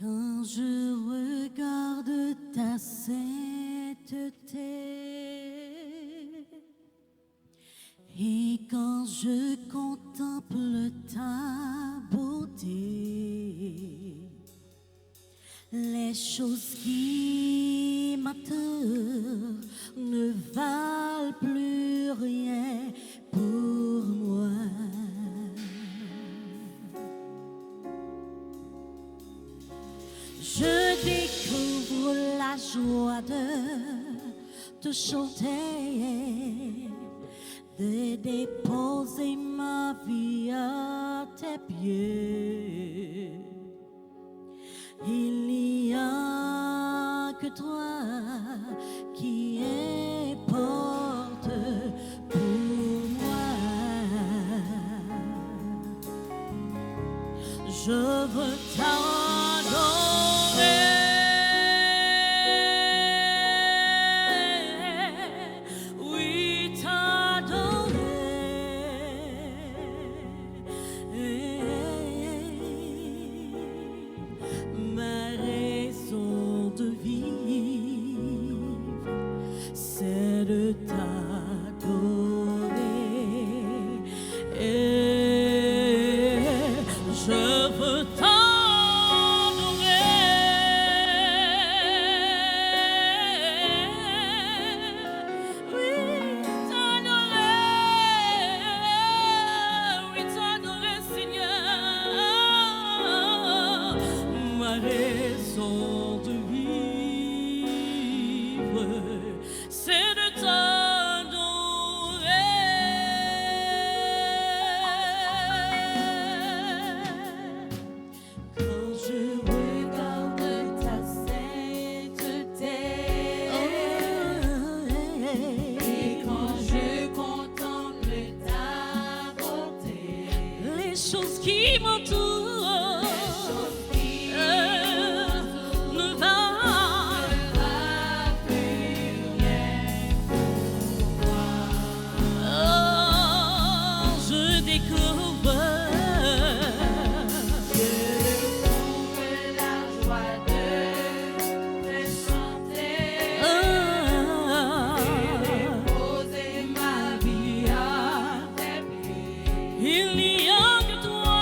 Quand je regarde ta sainteté et quand je contemple ta beauté, les choses qui m'attirent ne valent plus rien pour moi. Je découvre la joie de te chanter, de déposer ma vie à tes pieds. Il n'y a que toi qui importe pour moi. Je veux t'adorer, oui t'adorer. Ma raison de vivre, c'est de t'adorer. Et je veux raison de vivre, c'est de t'adorer. Quand je regarde ta sainteté et quand je contemple ta beauté, les choses qui m'entourent il n'y a que toi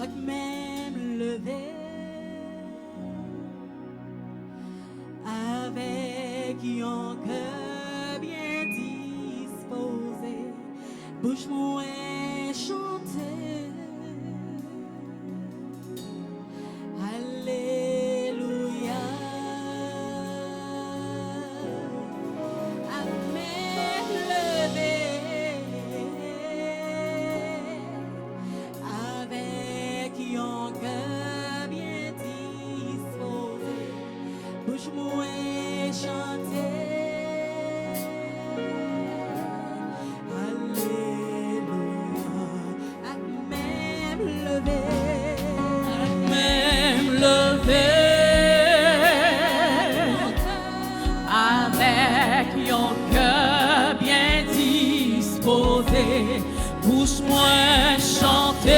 même levé avec un cœur bien disposé, bouche moi chanter. Alléluia. Amen levé avec un cœur bien disposé, bouche moi chanter. Pousse-moi chanter.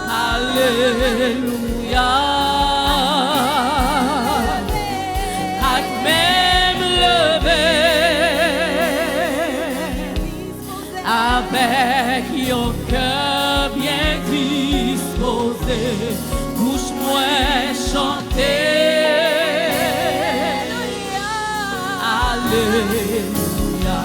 Alléluia. Avec même levé, avec un cœur bien disposé, pousse-moi chanter. Alléluia.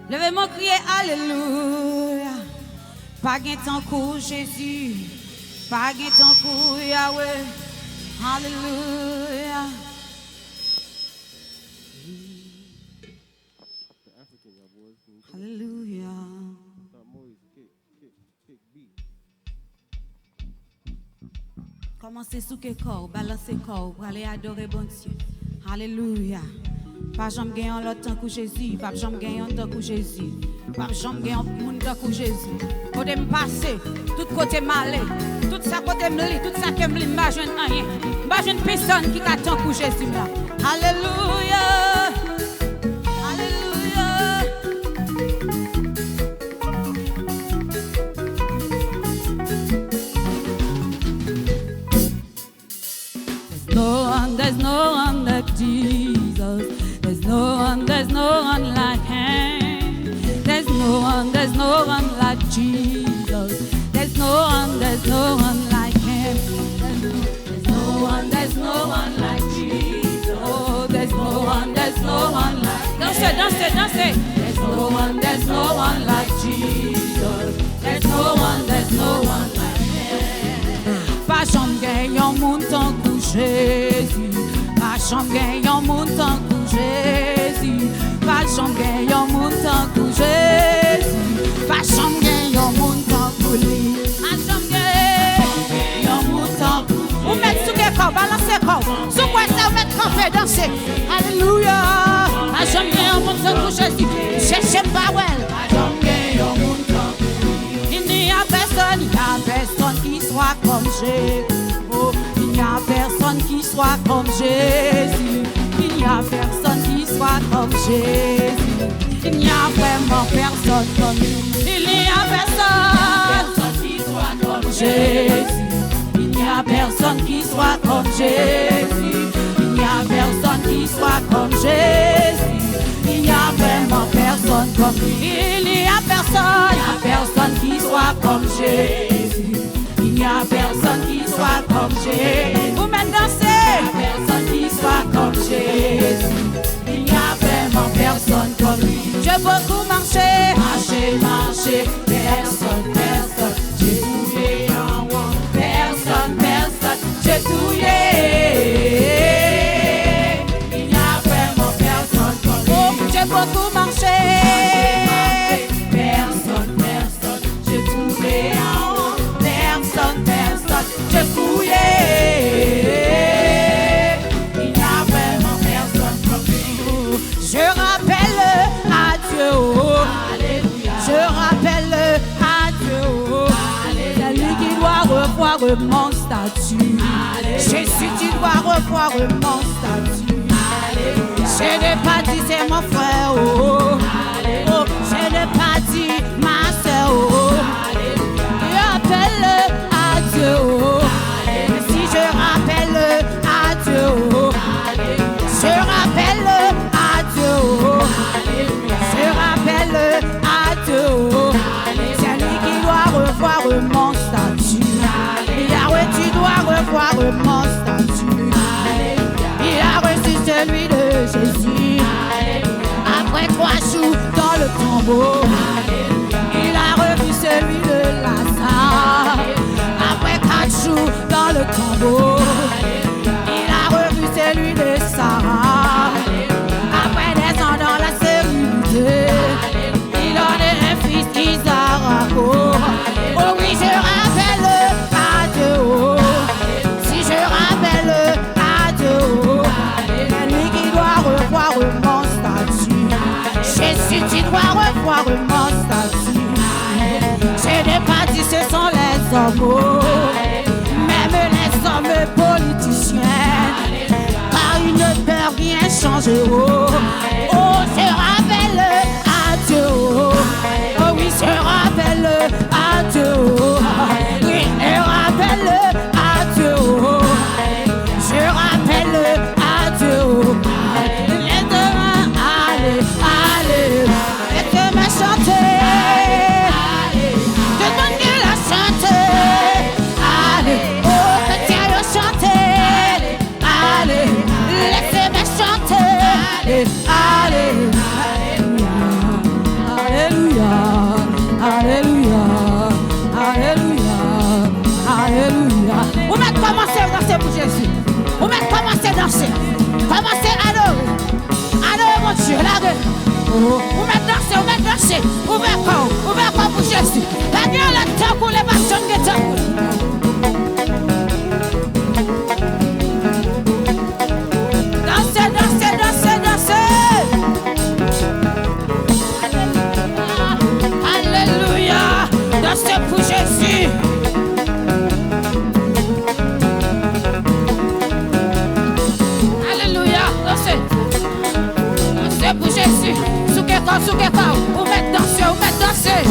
Levez-moi crier Alléluia. Pas gain tant coup Jésus. Pas gain tant coup Yahweh. Alléluia. Alléluia. Commencez sous le corps, balancez le corps pour aller adorer bon Dieu. Alléluia. Pas jamais gagner en l'autre temps que Jésus, pas jamais gagner en temps que Jésus, pas jamais gagner en monde temps que Jésus. Côté me passer, tout côté malé, tout ça côté me lit, tout ça que me lit, pas jeune rien, pas jeune personne qui attend que Jésus là. Alléluia. Alléluia. Jesus. There's no one like him. There's no one like Jesus. Oh, there's no one like him. Don't say. There's no one like Jesus. There's no one like him. Pas chambre gagne un monde tant que Jésus. Pas chambre gagne un monde tant que Jésus. Pas chambre gagne un monde tant que Jésus. Pas chambre gagne un monde tant que lui. Pas chambre gagne un monde tant que lui. Vous mettez sous les corps, balancez les corps. Sous quoi ça, vous mettez campé, danser. Alléluia. Pas chambre gagne un monde tant que Jésus. Cherchez pas well. Pas chambre gagne un monde tant que lui. Il n'y a personne qui soit comme Jésus. Oh, il n'y a personne qui soit comme Jésus. Il n'y a personne qui soit comme Jésus. Il n'y a vraiment personne comme lui. Il n'y a personne qui soit comme Jésus. Il n'y a personne qui soit comme Jésus. Il n'y a personne qui soit comme Jésus. Il n'y a vraiment personne comme lui. Il n'y a personne qui soit comme Jésus. Il n'y a personne qui soit comme Jésus. Vous m'êtes dansé. Il n'y a personne qui soit comme Jésus. Il n'y a vraiment personne comme lui. J'ai beaucoup marché. Marché. Personne. J'ai touillé en moi. Personne. J'ai touillé. Il n'y a vraiment personne comme lui. Oh, j'ai beaucoup marché. Personne. J'ai touillé en moi. Personne. J'ai fouillé. Il n'y a vraiment personne comme lui. Je rappelle à Dieu. Alléluia. Je rappelle à Dieu. C'est lui qui doit revoir mon statut. Jésus, tu dois revoir mon statut. Je n'ai pas dit c'est mon frère. Oh, je n'ai pas dit ma soeur. Je rappelle à Dieu. Si je rappelle à Dieu, je rappelle à Dieu, je rappelle à Dieu, c'est lui qui doit revoir mon statut. Yahweh, tu dois revoir mon statut. Il a reçu celui de Jésus. Après 3 jours dans le tombeau, il a revu celui de Lazare. Après 4 jours dans le tombeau, il a revu celui de Sarah. Après des ans dans la sécurité, il en est un fils Isaac. Oh oui, je rappelle à Dieu. Si je rappelle à Dieu, c'est lui qui doit revoir mon statut. Jésus, tu dois revoir mon statut. Je n'ai pas dit ce sont les hommes, même les hommes politiciens, car ils ne peuvent rien changer. Oh, je rappelle à Dieu. Oh oui, je rappelle à Dieu. Oui, je rappelle à Dieu. Je rappelle à Dieu. Les deux mains, allez, laissez-moi chanter. Alléluia. Vous mettez commencer à danser pour Jésus. Vous mettez commencer à danser. Commencez à adorer. Adorer mon Dieu. Vous mettez danser. Ouvrez corps pour Jésus. La gueule, la temps pour les bâtons de temps. Alléluia. Dansez pour Jésus. Alléluia. Dansez pour Jésus. Sous quel corps. Vous mettez danser.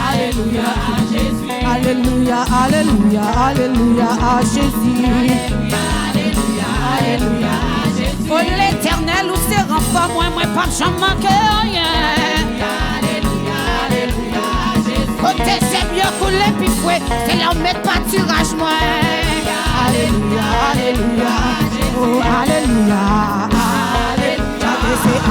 Alléluia à Jésus. Alléluia, alléluia, alléluia à Jésus. Alléluia, alléluia à Jésus. Oh l'Éternel, où c'est renfort, moi pas j'en manque rien. Alléluia, alléluia à Jésus. Côté c'est mieux que les pifouets, c'est là où mettre pâturage moi. Alléluia, alléluia, oh alléluia, alléluia, c'est